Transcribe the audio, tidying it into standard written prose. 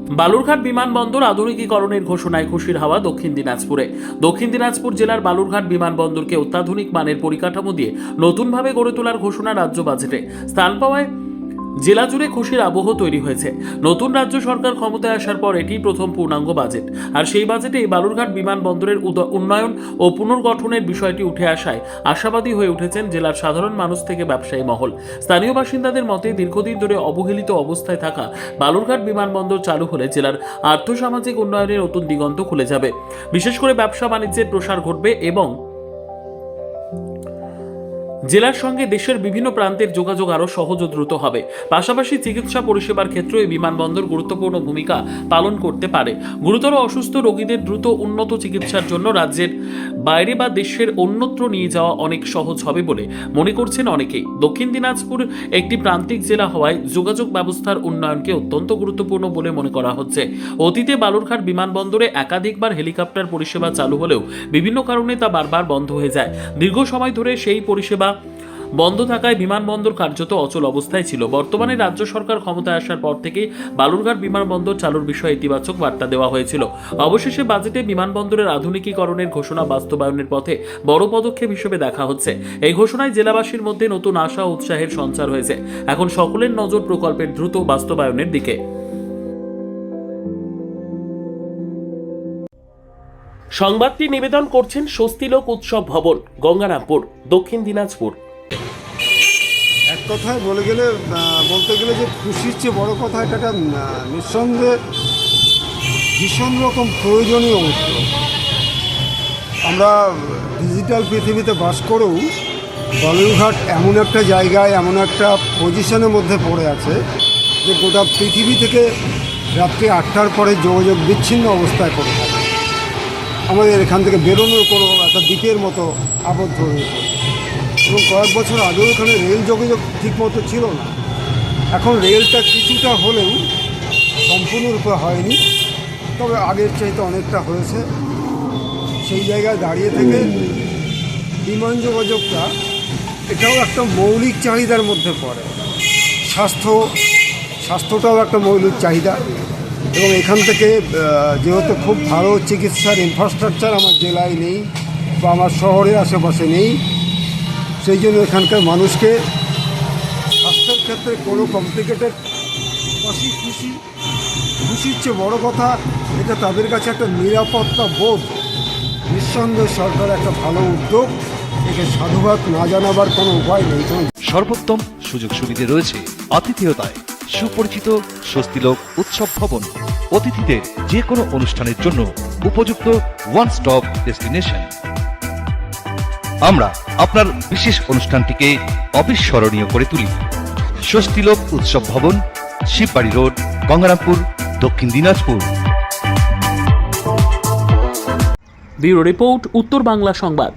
বালুরঘাট বিমানবন্দর আধুনিকীকরণের ঘোষণায় খুশির হাওয়া দক্ষিণ দিনাজপুরে। দক্ষিণ দিনাজপুর জেলার বালুরঘাট বিমানবন্দরকে অত্যাধুনিক মানের পরিকাঠামো দিয়ে নতুনভাবে গড়ে তোলার ঘোষণা রাজ্য বাজেটে স্থান পাওয়ায় জেলা জুড়ে খুশির আবহ তৈরি হয়েছে। নতুন রাজ্য সরকার ক্ষমতায় আসার পর এটি প্রথম পূর্ণাঙ্গ বাজেট, আর সেই বাজেটে বালুরঘাট বিমানবন্দরের উন্নয়ন ও পুনর্গঠনের বিষয়টি উঠে আসায় আশাবাদী হয়ে উঠেছেন জেলার সাধারণ মানুষ থেকে ব্যবসায়ী মহল। স্থানীয় বাসিন্দাদের মতে দীর্ঘদিন ধরে অবহেলিত অবস্থায় থাকা বালুরঘাট বিমানবন্দর চালু হলে জেলার আর্থসামাজিক উন্নয়নের নতুন দিগন্ত খুলে যাবে। বিশেষ করে ব্যবসা বাণিজ্যের প্রসার ঘটবে এবং জেলার সঙ্গে দেশের বিভিন্ন প্রান্তের যোগাযোগ আরও সহজ ও দ্রুত হবে। পাশাপাশি চিকিৎসা পরিষেবার ক্ষেত্রে এই বিমানবন্দর গুরুত্বপূর্ণ ভূমিকা পালন করতে পারে। গুরুতর অসুস্থ রোগীদের দ্রুত উন্নত চিকিৎসার জন্য রাজ্যের বাইরে বা দেশের অন্যত্র নিয়ে যাওয়া অনেক সহজ হবে বলে মনে করছেন অনেকেই। দক্ষিণ দিনাজপুর একটি প্রান্তিক জেলা হওয়ায় যোগাযোগ ব্যবস্থার উন্নয়নকে অত্যন্ত গুরুত্বপূর্ণ বলে মনে করা হচ্ছে। অতীতে বালুরঘাট বিমানবন্দরে একাধিকবার হেলিকপ্টার পরিষেবা চালু হলেও বিভিন্ন কারণে তা বারবার বন্ধ হয়ে যায়। দীর্ঘ সময় ধরে সেই পরিষেবা বন্ধ থাকায় বিমানবন্দর কার্যত অচল অবস্থায় ছিল। বর্তমানে রাজ্য সরকার ক্ষমতায় আসার পর থেকে বালুরঘাট বিমানবন্দর চালুর বিষয়ে ইতিবাচক বার্তা দেওয়া হয়েছিল। অবশেষে বাজেটে বিমানবন্দরের আধুনিকীকরণের ঘোষণা বাস্তবায়নের পথে বড় পদক্ষেপ হিসেবে দেখা হচ্ছে। এই ঘোষণায় জেলাবাসীর মধ্যে নতুন আশা ও উৎসাহের সঞ্চার হয়েছে। এখন সকলের নজর প্রকল্পের দ্রুত বাস্তবায়নের দিকে। সংবাদটি নিবেদন করছেন স্বস্তিলোক উৎসব ভবন, গঙ্গারামপুর, দক্ষিণ দিনাজপুর। এক কথায় বলতে গেলে যে খুশির চেয়ে বড় কথা, এটা একটা নিঃসন্দেহে ভীষণ রকম প্রয়োজনীয় উদ্যোগ। আমরা ডিজিটাল পৃথিবীতে বাস করেও বালুরঘাট এমন একটা জায়গায়, এমন একটা পজিশনের মধ্যে পড়ে আছে যে গোটা পৃথিবী থেকে রাত্রি 8টার পরে যোগাযোগ বিচ্ছিন্ন অবস্থায় পড়ে থাকে। আমাদের এখান থেকে বেরোনোর কোনো একটা দ্বীপের মতো আবদ্ধ হয়ে পড়ে। এবং কয়েক বছর আগেও এখানে রেল যোগাযোগ ঠিকমতো ছিল না। এখন রেলটা কিছুটা হলেও সম্পূর্ণরূপে হয়নি, তবে আগের চাইতে অনেকটা হয়েছে। সেই জায়গায় দাঁড়িয়ে থেকে বিমান যোগাযোগটা এটাও একটা মৌলিক চাহিদার মধ্যে পড়ে। স্বাস্থ্যটাও একটা মৌলিক চাহিদা। এবং এখান থেকে যেহেতু খুব ভালো চিকিৎসার ইনফ্রাস্ট্রাকচার আমার জেলায় নেই বা আমার শহরের আশেপাশে নেই, সেই জন্য এখানকার মানুষকে স্বাস্থ্যের ক্ষেত্রে কোনো কমপ্লিকেটেড খুশির চেয়ে বড় কথা, এটা তাদের কাছে একটা নিরাপত্তা বোধ। নিঃসন্দেহে সরকার একটা ভালো উদ্যোগ, একে সাধুবাদ না জানাবার কোনো উপায় নেই। সর্বোত্তম সুযোগ সুবিধে রয়েছে আতিথেয়তায়। সুপরিচিত স্বস্তিলোক উৎসব ভবন অতিথিদের যে কোনো অনুষ্ঠানের জন্য উপযুক্ত ওয়ান স্টপ ডেস্টিনেশন। আমরা আপনার বিশেষ অনুষ্ঠানটিকে অবিস্মরণীয় করে তুলি। স্বস্তিলোক উৎসব ভবন, শিববাড়ি রোড, গঙ্গারামপুর, দক্ষিণ দিনাজপুর। ব্যুরো রিপোর্ট, উত্তর বাংলা সংবাদ।